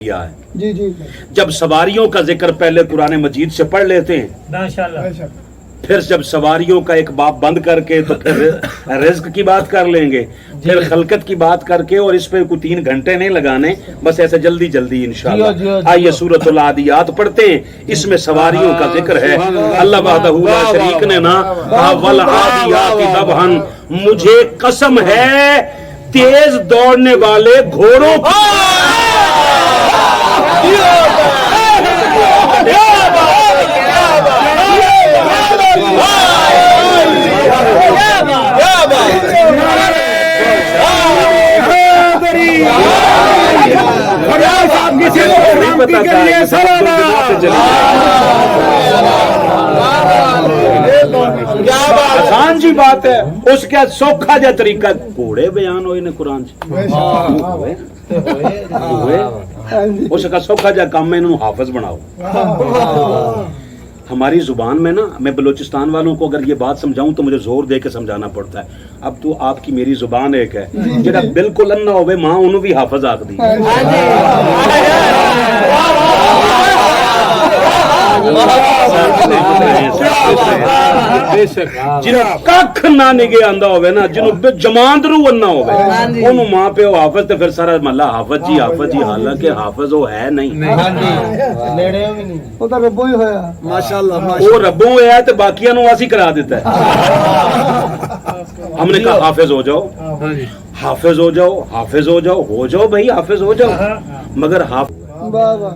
ہے جی جی جب سواریوں کا ذکر پہلے قرآن مجید سے پڑھ لیتے ہیں، ماشاءاللہ، پھر جب سواریوں کا ایک باب بند کر کے تو پھر رزق کی بات کر لیں گے، پھر خلقت کی بات کر کے، اور اس پہ کوئی 3 گھنٹے نہیں لگانے، بس ایسے جلدی جلدی انشاءاللہ۔ آئیے سورۃ العادیات پڑھتے ہیں، اس میں سواریوں کا ذکر ہے۔ اللہ وحدہ لا شریک نے نا کہا والعادیات ضبحا، مجھے قسم ہے تیز دوڑنے والے گھوڑوں کی۔ آسان جی بات ہے، اس کا سوکھا جا طریقہ گھوڑے بیان ہوئے نے قرآن سے، اس کا سوکھا جا کام میں انہوں حافظ بناؤ۔ ہماری زبان میں نا، میں بلوچستان والوں کو اگر یہ بات سمجھاؤں تو مجھے زور دے کے سمجھانا پڑتا ہے۔ اب تو آپ کی میری زبان ایک ہے، جڑا بالکل انا ہوئے ماں انہوں بھی حافظ آکھ دی، جنہوں ککھ نہ نگے آندا ہوئے نا، جنہوں جماندرو انا ہوئے، انہوں ماں پہ ہو حافظ تے پھر سارا محلہ حافظ جی، حالانکہ حافظ وہ ہے نہیں، وہ تو ربو ہی ہویا ماشاءاللہ، وہ ربوں ہے تو باقیاں نو اسی کرا دیتا ہے۔ ہم نے کہا حافظ ہو جاؤ، حافظ ہو جاؤ، حافظ ہو جاؤ، ہو جاؤ بھائی حافظ ہو جاؤ، مگر حافظ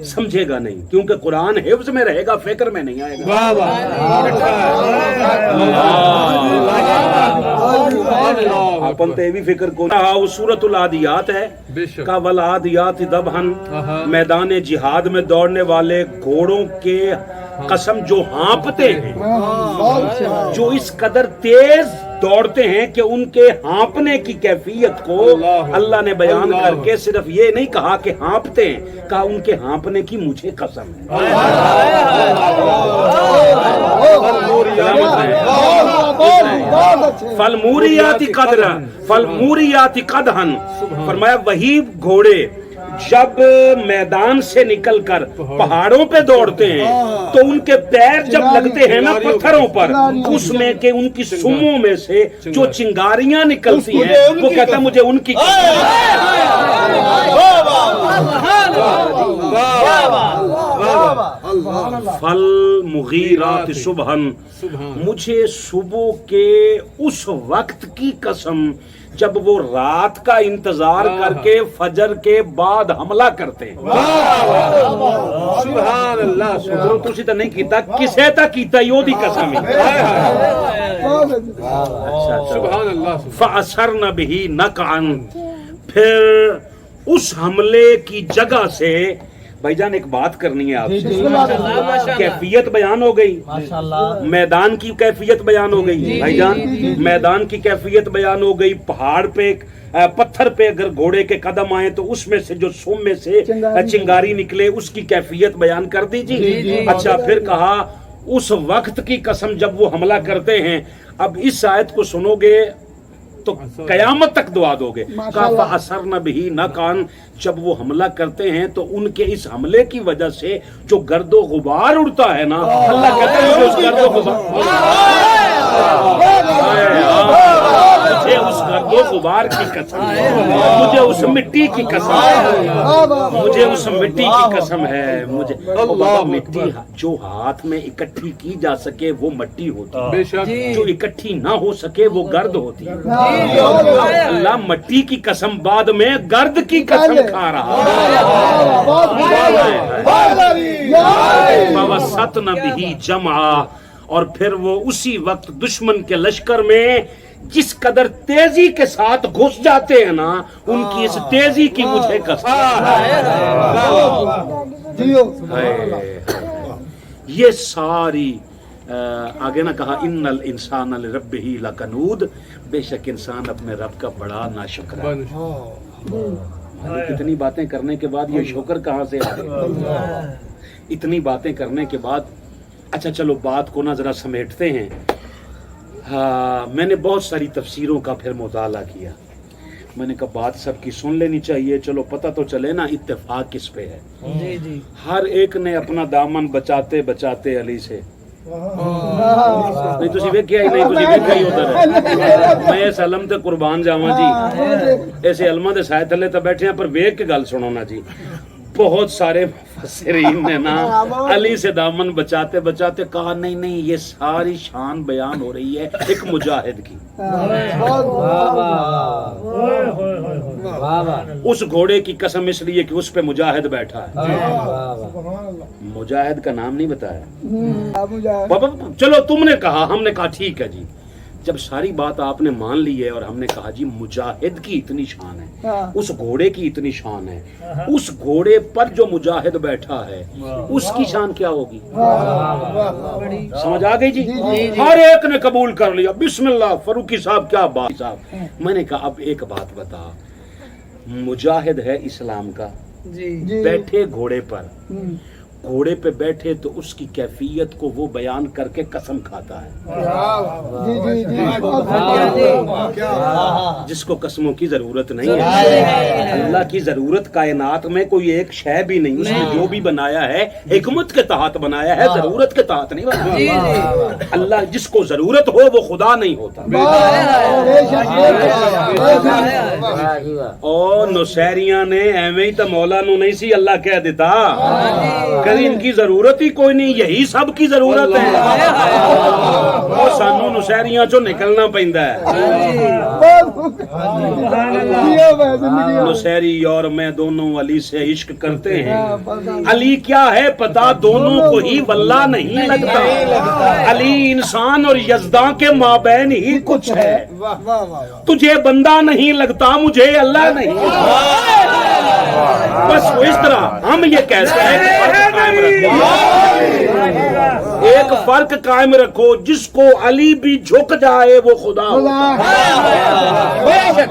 سمجھے گا نہیں، کیونکہ قرآن حفظ میں رہے گا، فکر میں نہیں آئے گا۔ اپن تے بھی فکر کو وہ سورۃ العادیات ہے کا والعادیات ضبحا، میدان جہاد میں دوڑنے والے گھوڑوں کے قسم جو ہانپتے ہیں، جو اس قدر تیز دوڑتے ہیں کہ ان کے ہانپنے کی کیفیت کو اللہ نے بیان کر کے صرف یہ نہیں کہا کہ ہانپتے ہیں، کہا ان کے ہانپنے کی مجھے قسم ہے۔ فالموریات قدرا فالموریات قدحا، فرمایا وہی گھوڑے جب میدان سے نکل کر پہاڑوں پہ دوڑتے ہیں تو ان کے پیر جب لگتے ہیں نا پتھروں پر، اس میں کہ ان کی سموں میں سے جو چنگاریاں نکلتی ہیں، وہ کہتا ہے مجھے ان کی فالمغیرات صبحا، مجھے صبح کے اس وقت کی قسم جب وہ رات کا انتظار کر کے فجر کے بعد حملہ کرتے ہیں۔ سبحان اللہ، تسی تو نہیں کیتا، کسے تا کیتا یو دی قسم ہے۔ سبحان اللہ۔ فَأَثَرْنَ بِهِ نَقْعًا، پھر اس حملے کی جگہ سے بھائی جان ایک بات کرنی ہے آپ سے، کیفیت بیان ہو گئی، میدان کی کیفیت بیان ہو گئی بھائی جان، میدان کی کیفیت بیان ہو گئی، پہاڑ پہ پتھر پہ اگر گھوڑے کے قدم آئے تو اس میں سے جو سم میں سے چنگاری نکلے اس کی کیفیت بیان کر دیجیے۔ اچھا پھر کہا اس وقت کی قسم جب وہ حملہ کرتے ہیں۔ اب اس آیت کو سنو گے تو قیامت تک دعا دو گے۔ فَأَثَرْنَ بِهِ نَقْعًا، جب وہ حملہ کرتے ہیں تو ان کے اس حملے کی وجہ سے جو گرد و غبار اڑتا ہے نا، اللہ کہتا ہے مجھے اس گرد و غبار کی قسم، مجھے اس مٹی کی قسم ہے، مجھے اس مٹی کی قسم ہے، مجھے مٹی جو ہاتھ میں اکٹھی کی جا سکے وہ مٹی ہوتی ہے، جو اکٹھی نہ ہو سکے وہ گرد ہوتی ہے۔ اللہ مٹی کی قسم بعد میں گرد کی قسم کھا رہا فَوَسَّطْنَ بِهِ جَمْعًا، اور پھر وہ اسی وقت دشمن کے لشکر میں جس قدر تیزی کے ساتھ گھس جاتے ہیں نا، ان کی اس تیزی کی مجھے قسم۔ یہ ساری آگے نہ کہا ان الانسان لربہ لکنود، بے شک انسان اپنے رب کا بڑا ناشکر ہے۔ کتنی باتیں کرنے کے بعد یہ شکر کہاں سے آ گیا؟ اتنی باتیں کرنے کے بعد اچھا چلو بات کو نا ذرا سمیٹتے ہیں۔ میں نے بہت ساری تفسیروں کا پھر مطالعہ کیا، میں نے کہا بات سب کی سن لینی چاہیے, چلو پتہ تو چلے نا اتفاق کس پہ ہے. جی جی ہر ایک نے اپنا دامن بچاتے بچاتے علی سے نہیں تسی ویکھیا ہی نہیں, تسی ویکھیا ہی ادھر. میں اس علم تے قربان جاواں جی, ایسے علماں دے سائے تھلے تے بیٹھے ہیں, پر ویکھ کے گل سنو نا جی. بہت سارے مفسرین نے نا علی سے دامن بچاتے بچاتے کہا نہیں نہیں یہ ساری شان بیان ہو رہی ہے ایک مجاہد کی. اس گھوڑے کی قسم اس لیے کہ اس پہ مجاہد بیٹھا ہے. مجاہد کا نام نہیں بتایا. بابا چلو تم نے کہا, ہم نے کہا ٹھیک ہے جی. جب ساری بات آپ نے مان لی ہے اور ہم نے کہا جی مجاہد کی اتنی شان ہے, اس گھوڑے کی اتنی شان ہے, اس گھوڑے پر جو مجاہد بیٹھا ہے اس کی شان کیا ہوگی؟ سمجھ آ گئی جی؟ ہر ایک نے قبول کر لیا. بسم اللہ فاروقی صاحب کیا بات صاحب. میں نے کہا اب ایک بات بتا, مجاہد ہے اسلام کا, بیٹھے گھوڑے پر, گھوڑے پہ بیٹھے تو اس کی کیفیت کو وہ بیان کر کے قسم کھاتا ہے. جس کو قسموں کی ضرورت نہیں ہے. اللہ کی ضرورت کائنات میں کوئی ایک شے بھی نہیں, اس نے جو بھی بنایا ہے حکمت کے تحت بنایا ہے, ضرورت کے تحت نہیں بنایا. اللہ جس کو ضرورت ہو وہ خدا نہیں ہوتا. اور نصیریاں نے ایویں ہی تو مولا نو نہیں سی اللہ کہہ دیتا, ان کی ضرورت ہی کوئی نہیں, یہی سب کی ضرورت ہے. اور سانو نصیریاں چو نکلنا پیندا ہے. نصیری اور میں دونوں علی سے عشق کرتے ہیں. علی کیا ہے پتا دونوں کو ہی واللہ نہیں لگتا. علی انسان اور یزداں کے مابین ہی کچھ ہے. تجھے بندہ نہیں لگتا, مجھے اللہ نہیں. بس اس طرح ہم یہ کہتے ہیں ایک فرق قائم رکھو, جس کو علی بھی جھک جائے وہ خدا ہوتا ہے,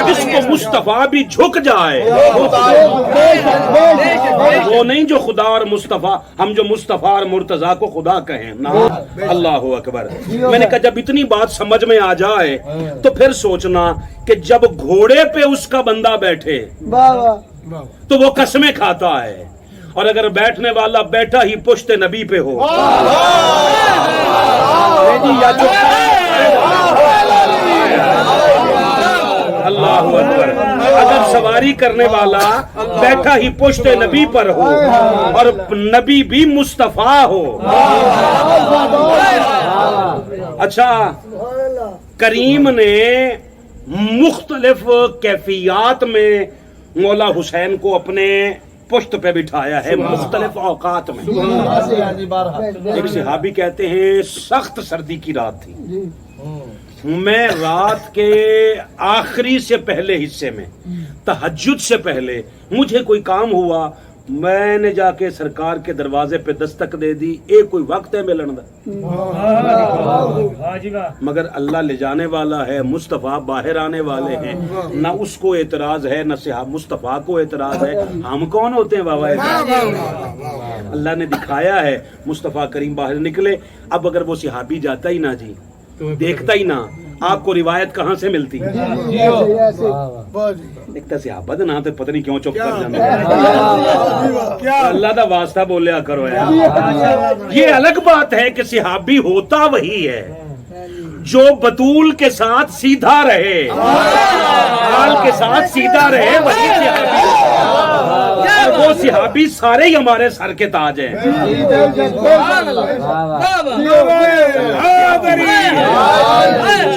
جس کو مصطفیٰ بھی جھک جائے وہ نہیں جو خدا اور مصطفیٰ, ہم جو مصطفیٰ اور مرتضیٰ کو خدا کہیں نا. اللہ اکبر. میں نے کہا جب اتنی بات سمجھ میں آ جائے تو پھر سوچنا کہ جب گھوڑے پہ اس کا بندہ بیٹھے تو وہ قسمیں کھاتا ہے, اور اگر بیٹھنے والا بیٹھا ہی پشت نبی پہ ہو اللہ اکبر, اگر سواری کرنے والا بیٹھا ہی پشت نبی پر ہو اور نبی بھی مصطفیٰ ہو. اچھا کریم نے مختلف کیفیات میں مولا حسین کو اپنے پشت پہ بٹھایا ہے, مختلف اوقات میں. ایک صحابی کہتے ہیں سخت سردی کی رات تھی, میں رات کے آخری سے پہلے حصے میں تہجد سے پہلے مجھے کوئی کام ہوا, میں نے جا کے سرکار کے دروازے پہ دستک دے دی. ایک کوئی وقت ہے ملن دا, مگر اللہ لے جانے والا ہے, مصطفیٰ باہر آنے والے ہیں, نہ اس کو اعتراض ہے نہ مصطفیٰ کو اعتراض ہے. ہم کون ہوتے ہیں بابا؟ اللہ نے دکھایا ہے, مصطفیٰ کریم باہر نکلے. اب اگر وہ صحابی جاتا ہی نہ جی, دیکھتا ہی نہ, آپ کو روایت کہاں سے ملتی؟ دیکھتا صحابہ دا نہ تو پتہ نہیں کیوں چپ کر جاندے. اللہ دا واسطہ بولیا کرو یار. یہ الگ بات ہے کہ صحابی ہوتا وہی ہے جو بطول کے ساتھ سیدھا رہے, حال کے ساتھ سیدھا رہے, وہی صحابی. وہ صحابی سارے ہی ہمارے سر کے تاج ہیں.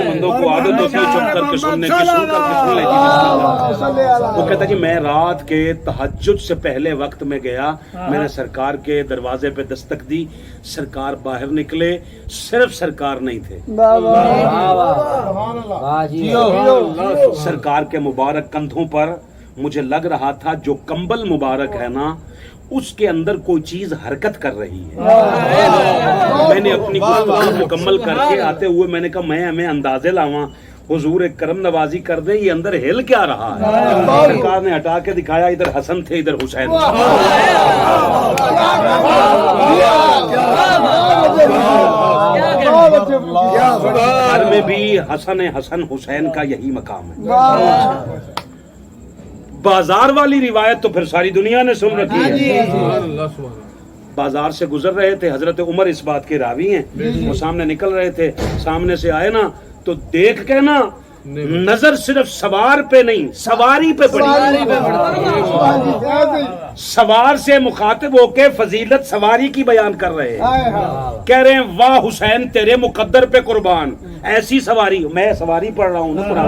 بندوں کو عادت ہوتی ہے چپ کر کے سننے کی, سن کر کے سن لیجیے. وہ کہتا کہ میں رات کے تہجد سے پہلے وقت میں گیا, میں نے سرکار کے دروازے پہ دستک دی, سرکار باہر نکلے, صرف سرکار نہیں تھے, سرکار کے مبارک کندھوں پر مجھے لگ رہا تھا جو کمبل مبارک ہے نا اس کے اندر کوئی چیز حرکت کر رہی ہے. میں نے اپنی گفتگو مکمل کر کے آتے ہوئے میں نے کہا میں ہمیں اندازے لاواں, حضور ایک کرم نوازی کر دیں, یہ اندر ہل کیا رہا ہے؟ سرکار نے ہٹا کے دکھایا, ادھر حسن تھے ادھر حسین. گھر میں بھی حسن حسین کا یہی مقام ہے. بازار والی روایت تو پھر ساری دنیا نے سن رکھی ہے. بازار سے گزر رہے تھے، حضرت عمر اس بات کے راوی ہیں، وہ سامنے نکل رہے تھے، سامنے سے آئے نا تو دیکھ کے نا نظر صرف سوار پہ نہیں سواری پہ پڑی. سوار سے مخاطب ہو کے فضیلت سواری کی بیان کر رہے ہیں، کہہ رہے ہیں واہ حسین تیرے مقدر پہ قربان، ایسی سواری. میں سواری پڑھ رہا ہوں نا قرآن.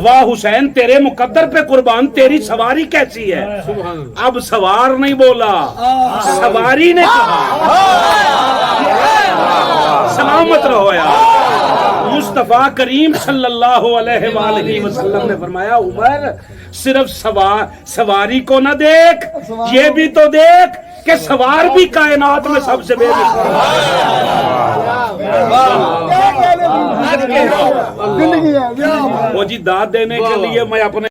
واہ حسین تیرے مقدر پہ قربان، تیری سواری کیسی ہے. اب سوار نہیں بولا، سواری نے کہا. سلامت رہو یار. مصطفیٰ کریم صلی اللہ علیہ وآلہ وسلم نے فرمایا عمر صرف سواری کو نہ دیکھ، یہ بھی تو دیکھ کہ سوار بھی کائنات میں سب سے بے مثال. وہ جی داد دینے کے لیے میں اپنے